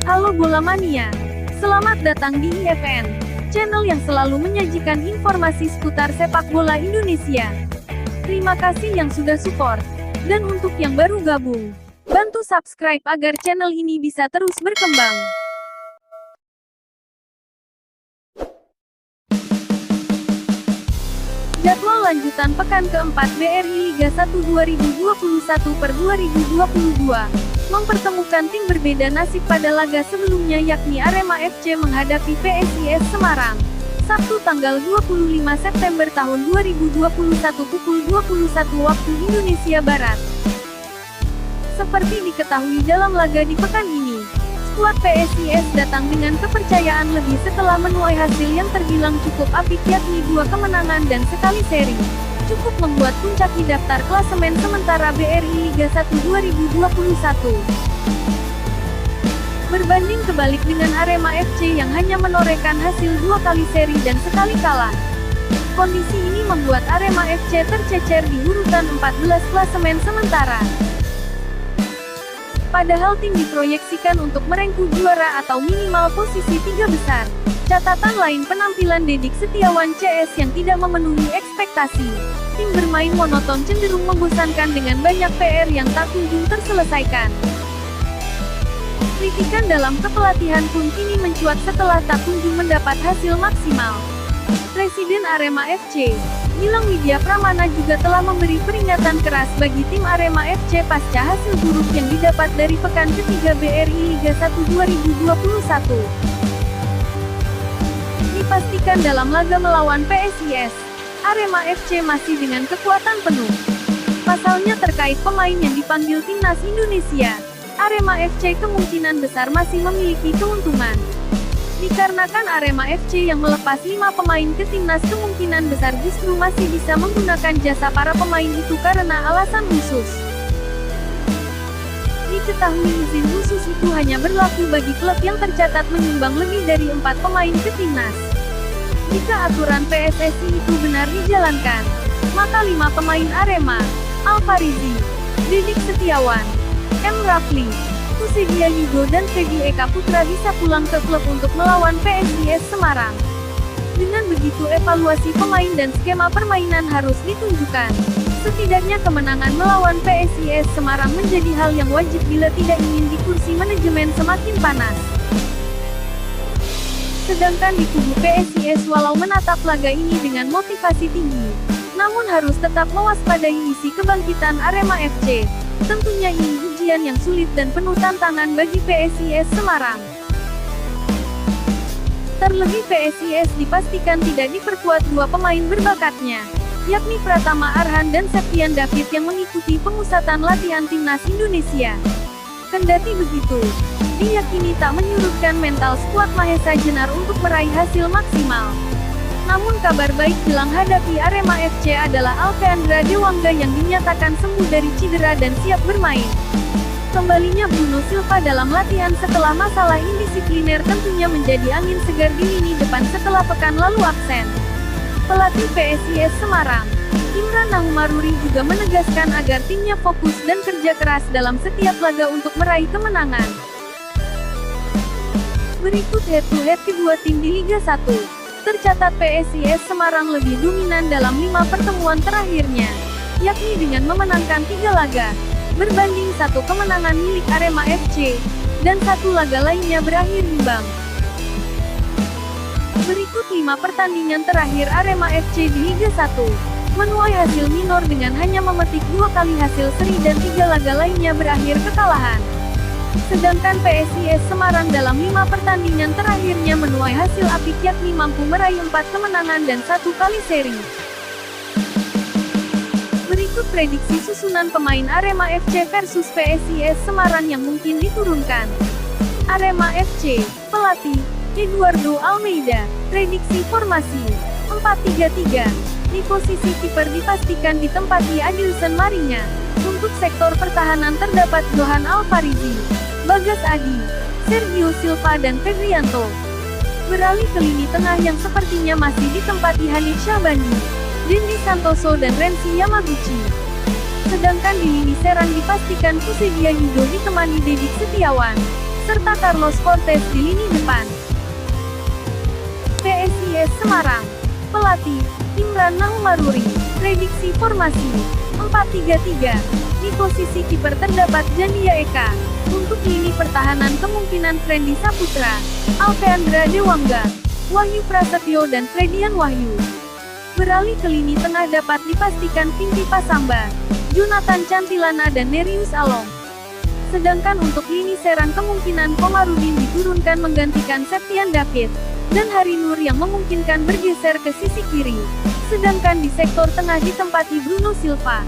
Halo Bola Mania, selamat datang di IFN, channel yang selalu menyajikan informasi seputar sepak bola Indonesia. Terima kasih yang sudah support, dan untuk yang baru gabung, bantu subscribe agar channel ini bisa terus berkembang. Jadwal lanjutan pekan keempat BRI Liga 1 2021/2022 mempertemukan tim berbeda nasib pada laga sebelumnya, yakni Arema FC menghadapi PSIS Semarang, Sabtu tanggal 25 September tahun 2021 pukul 21 waktu Indonesia Barat. Seperti diketahui dalam laga di pekan ini, skuad PSIS datang dengan kepercayaan lebih setelah menuai hasil yang terbilang cukup apik, yakni 2 kemenangan dan sekali seri, cukup membuat puncak di daftar klasemen sementara BRI Liga 1 2021. Berbanding kebalik dengan Arema FC yang hanya menorehkan hasil 2 kali seri dan sekali kalah. Kondisi ini membuat Arema FC tercecer di urutan 14 klasemen sementara. Padahal tim diproyeksikan untuk merengkuh juara atau minimal posisi 3 besar. Catatan lain, penampilan Dedik Setiawan CS yang tidak memenuhi ekspektasi. Tim bermain monoton cenderung membosankan dengan banyak PR yang tak kunjung terselesaikan. Kritikan dalam kepelatihan pun kini mencuat setelah tak kunjung mendapat hasil maksimal. Presiden Arema FC, Gilang Widya Pramana, juga telah memberi peringatan keras bagi tim Arema FC pasca hasil buruk yang didapat dari pekan ketiga BRI Liga 1 2021. Dipastikan dalam laga melawan PSIS, Arema FC masih dengan kekuatan penuh. Pasalnya terkait pemain yang dipanggil timnas Indonesia, Arema FC kemungkinan besar masih memiliki keuntungan. Dikarenakan Arema FC yang melepas 5 pemain ke timnas kemungkinan besar justru masih bisa menggunakan jasa para pemain itu karena alasan khusus. Diketahui izin khusus itu hanya berlaku bagi klub yang tercatat menyumbang lebih dari 4 pemain ke timnas. Jika aturan PSSI itu benar dijalankan, maka 5 pemain Arema, Alfarizi, Dedik Setiawan, M. Rafli, Kussedia Yudo dan Feby Eka Putra bisa pulang ke klub untuk melawan PSIS Semarang. Dengan begitu evaluasi pemain dan skema permainan harus ditunjukkan. Setidaknya kemenangan melawan PSIS Semarang menjadi hal yang wajib bila tidak ingin di kursi manajemen semakin panas. Sedangkan di kubu PSIS, walau menatap laga ini dengan motivasi tinggi, namun harus tetap mewaspadai misi kebangkitan Arema FC. Tentunya ini ujian yang sulit dan penuh tantangan bagi PSIS Semarang. Terlebih PSIS dipastikan tidak diperkuat 2 pemain berbakatnya, yakni Pratama Arhan dan Septian David yang mengikuti pemusatan latihan timnas Indonesia. Kendati begitu, diyakini tak menyurutkan mental skuad Mahesa Jenar untuk meraih hasil maksimal. Namun kabar baik jelang hadapi Arema FC adalah Alveandra Dewangga yang dinyatakan sembuh dari cedera dan siap bermain. Kembalinya Bruno Silva dalam latihan setelah masalah indisipliner tentunya menjadi angin segar di lini depan setelah pekan lalu absen. Pelatih PSIS Semarang, Imran Nahumaruri, juga menegaskan agar timnya fokus dan kerja keras dalam setiap laga untuk meraih kemenangan. Berikut head-to-head kedua tim di Liga 1. Tercatat PSIS Semarang lebih dominan dalam 5 pertemuan terakhirnya, yakni dengan memenangkan 3 laga, berbanding 1 kemenangan milik Arema FC, dan 1 laga lainnya berakhir imbang. Berikut 5 pertandingan terakhir Arema FC di Liga 1. Menuai hasil minor dengan hanya memetik 2 kali hasil seri dan 3 laga lainnya berakhir kekalahan. Sedangkan PSIS Semarang dalam 5 pertandingan terakhirnya menuai hasil apik, yakni mampu meraih 4 kemenangan dan 1 kali seri. Berikut prediksi susunan pemain Arema FC versus PSIS Semarang yang mungkin diturunkan. Arema FC, pelatih Eduardo Almeida. Prediksi formasi 4-3-3. Di posisi kiper dipastikan ditempati Adilson Marinya. Untuk sektor pertahanan terdapat Johan Alfarizi, Bagas Adi, Sergio Silva dan Febrianto. Beralih ke lini tengah yang sepertinya masih ditempati Hanif Syahbandi, Dendi Santoso dan Renzi Yamaguchi. Sedangkan di lini serang dipastikan Kussedia Yudo ditemani Dedik Setiawan, serta Carlos Cortez di lini depan. PSIS Semarang. Pelatih, Imran Naumaruri. Prediksi formasi, 4-3-3. Di posisi kiper terdapat Jandia Eka. Untuk lini pertahanan kemungkinan Fendi Saputra, Alveandra Dewangga, Wahyu Prasetyo dan Fredian Wahyu. Beralih ke lini tengah dapat dipastikan Pinky Pasamba, Jonathan Cantilana dan Nerius Alom. Sedangkan untuk lini serang kemungkinan Komarudin diturunkan menggantikan Septian David, dan Hari Nur yang memungkinkan bergeser ke sisi kiri. Sedangkan di sektor tengah ditempati Bruno Silva.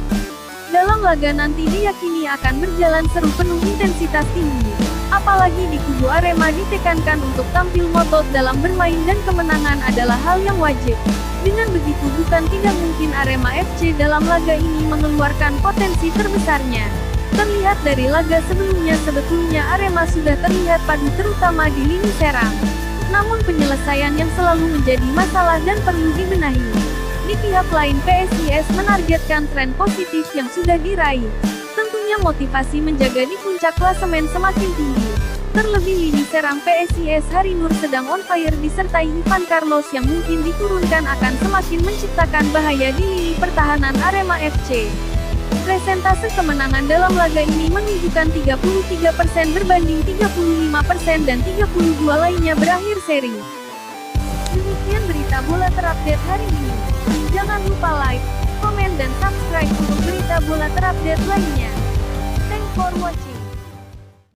Dalam laga nanti diyakini akan berjalan seru penuh intensitas tinggi. Apalagi di kubu Arema ditekankan untuk tampil ngotot dalam bermain dan kemenangan adalah hal yang wajib. Dengan begitu bukan tidak mungkin Arema FC dalam laga ini mengeluarkan potensi terbesarnya. Terlihat dari laga sebelumnya sebetulnya Arema sudah terlihat padu terutama di lini serang. Namun penyelesaian yang selalu menjadi masalah dan perlu dibenahi. Di pihak lain PSIS menargetkan tren positif yang sudah diraih. Tentunya motivasi menjaga di puncak klasemen semakin tinggi. Terlebih lini serang PSIS Hari Nur sedang on fire disertai Ivan Carlos yang mungkin diturunkan akan semakin menciptakan bahaya di lini pertahanan Arema FC. Presentase kemenangan dalam laga ini menunjukkan 33% berbanding 35% dan 32 lainnya berakhir seri. Demikian berita bola terupdate hari ini. Jangan lupa like, komen dan subscribe untuk berita bola terupdate lainnya. Thanks for watching.